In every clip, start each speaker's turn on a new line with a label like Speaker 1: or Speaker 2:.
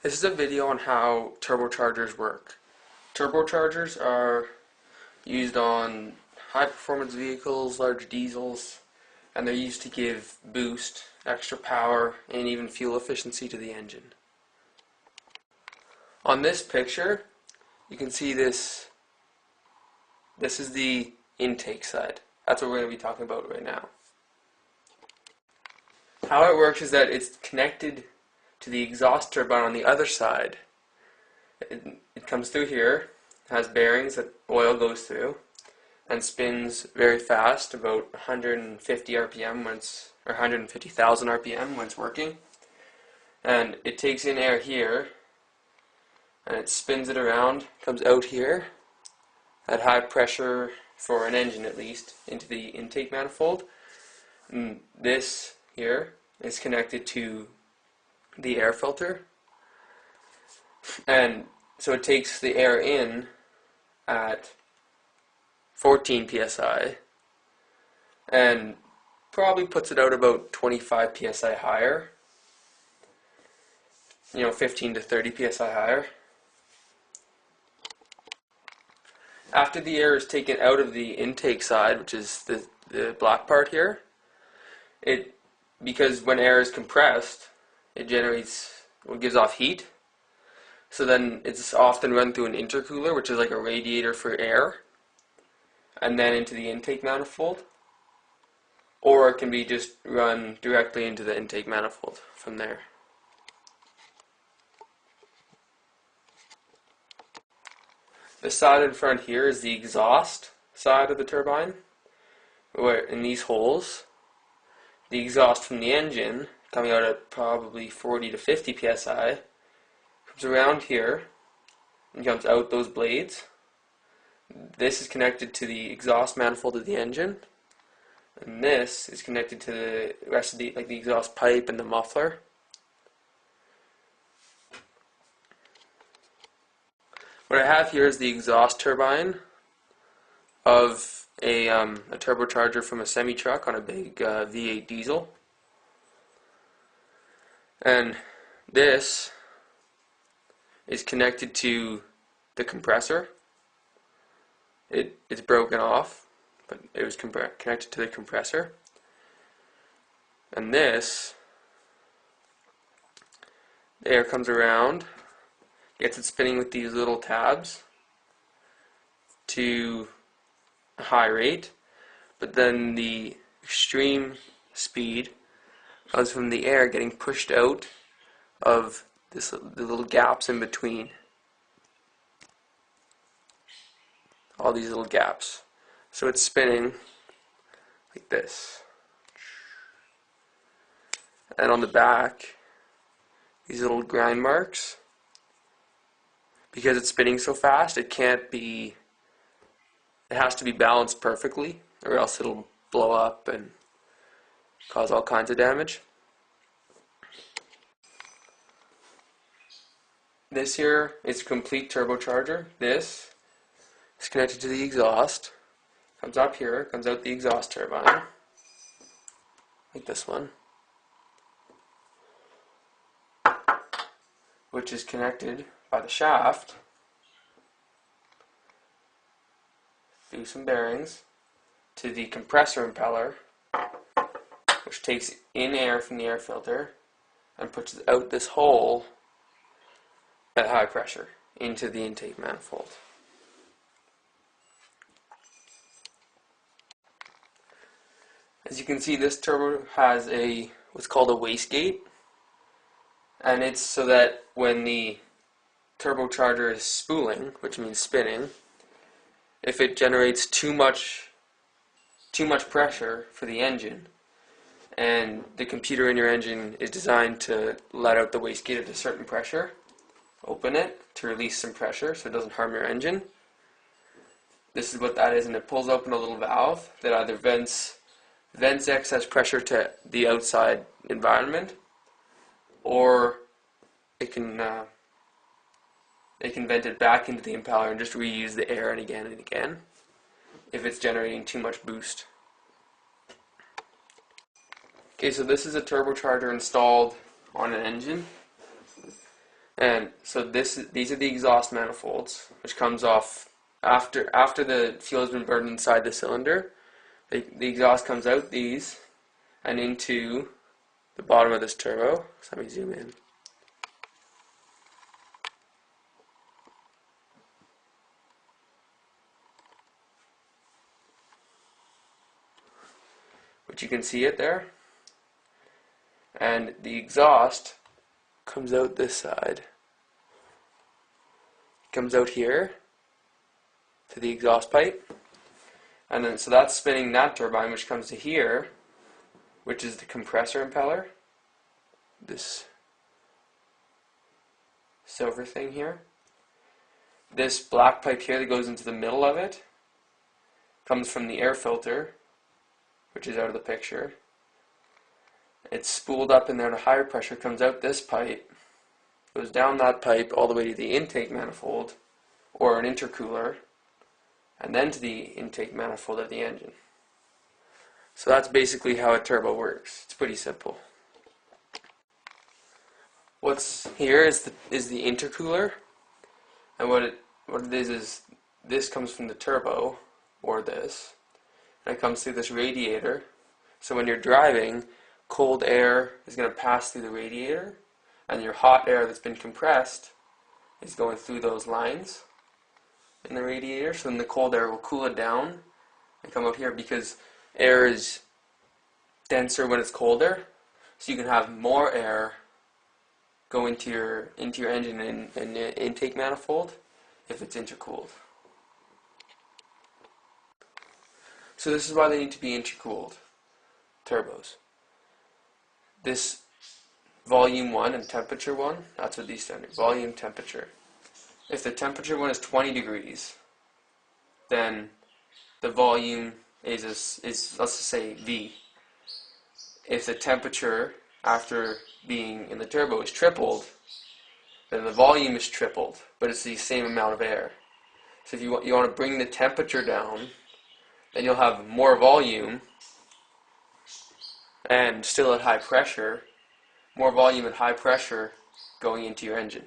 Speaker 1: This is a video on how turbochargers work. Turbochargers are used on high performance vehicles, large diesels, and they're used to give boost, extra power, and even fuel efficiency to the engine. On this picture, you can see this is the intake side. That's what we're going to be talking about right now. How it works is that it's connected to the exhaust turbine on the other side. It comes through here, has bearings that oil goes through, and spins very fast, about 150 RPM or 150,000 RPM when it's working. And it takes in air here, and it spins it around, comes out here, at high pressure for an engine at least, into the intake manifold. And this here is connected to the air filter, and so it takes the air in at 14 psi and probably puts it out about 25 psi higher, 15 to 30 psi higher. After the air is taken out of the intake side, which is the black part here, because when air is compressed, it gives off heat. So then it's often run through an intercooler, which is like a radiator for air, and then into the intake manifold. Or it can be just run directly into the intake manifold from there. The side in front here is the exhaust side of the turbine, where in these holes, the exhaust from the engine, coming out at probably 40 to 50 psi, comes around here and comes out those blades. This is connected to the exhaust manifold of the engine, and this is connected to the rest of the exhaust pipe and the muffler. What I have here is the exhaust turbine of a turbocharger from a semi-truck on a big V8 diesel. And this is connected to the compressor. It's broken off, but it was connected to the compressor. And the air comes around, gets it spinning with these little tabs to a high rate, but then the extreme speed comes from the air getting pushed out of the little gaps in between. All these little gaps. So it's spinning like this. And on the back, these little grind marks, because it's spinning so fast, it has to be balanced perfectly, or else it'll blow up and cause all kinds of damage. This here is a complete turbocharger. This is connected to the exhaust, comes up here, comes out the exhaust turbine, like this one, which is connected by the shaft through some bearings to the compressor impeller, which takes in air from the air filter and puts it out this hole at high pressure into the intake manifold. As you can see, this turbo has what's called a wastegate, and it's so that when the turbocharger is spooling, which means spinning, if it generates too much pressure for the engine, and the computer in your engine is designed to let out the wastegate at a certain pressure, open it to release some pressure so it doesn't harm your engine. This is what that is, and it pulls open a little valve that either vents excess pressure to the outside environment, or it can vent it back into the impeller and just reuse the air and again if it's generating too much boost. Okay, so this is a turbocharger installed on an engine. And so these are the exhaust manifolds, which comes off after the fuel has been burned inside the cylinder. The exhaust comes out these and into the bottom of this turbo. So let me zoom in. But you can see it there. And the exhaust comes out this side. Comes out here to the exhaust pipe. And then so that's spinning that turbine, which comes to here, which is the compressor impeller. This silver thing here. This black pipe here that goes into the middle of it comes from the air filter, which is out of the picture. It's spooled up in there to higher pressure, comes out this pipe, goes down that pipe all the way to the intake manifold, or an intercooler, and then to the intake manifold of the engine. So that's basically how a turbo works. It's pretty simple. What's here is the intercooler, and what it is this comes from the turbo, or this, and it comes through this radiator. So when you're driving, cold air is going to pass through the radiator, and your hot air that's been compressed is going through those lines in the radiator. So then the cold air will cool it down and come out here, because air is denser when it's colder, so you can have more air go into your engine in the intake manifold if it's intercooled. So this is why they need to be intercooled turbos. This volume 1 and temperature 1, that's what these stand for, volume, temperature. If the temperature 1 is 20 degrees, then the volume is let's just say V. If the temperature after being in the turbo is tripled, then the volume is tripled, but it's the same amount of air. So if you want to bring the temperature down, then you'll have more volume and still at high pressure, more volume at high pressure going into your engine.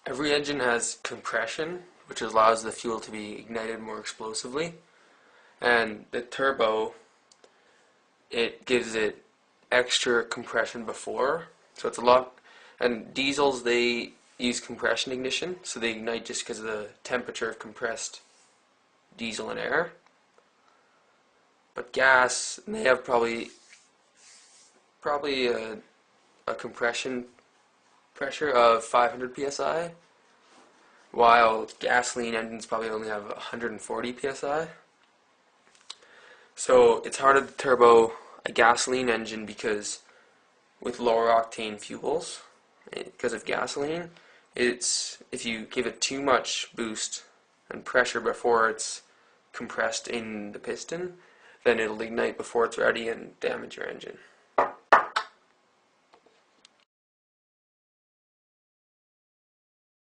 Speaker 1: Every engine has compression, which allows the fuel to be ignited more explosively, and the turbo, it gives it extra compression before, so it's a lot. And diesels, they use compression ignition, so they ignite just because of the temperature of compressed diesel and air. But gas, they have probably a compression pressure of 500 psi, while gasoline engines probably only have 140 psi. So it's harder to turbo a gasoline engine because with lower octane fuels, because of gasoline, if you give it too much boost and pressure before it's compressed in the piston, then it'll ignite before it's ready and damage your engine.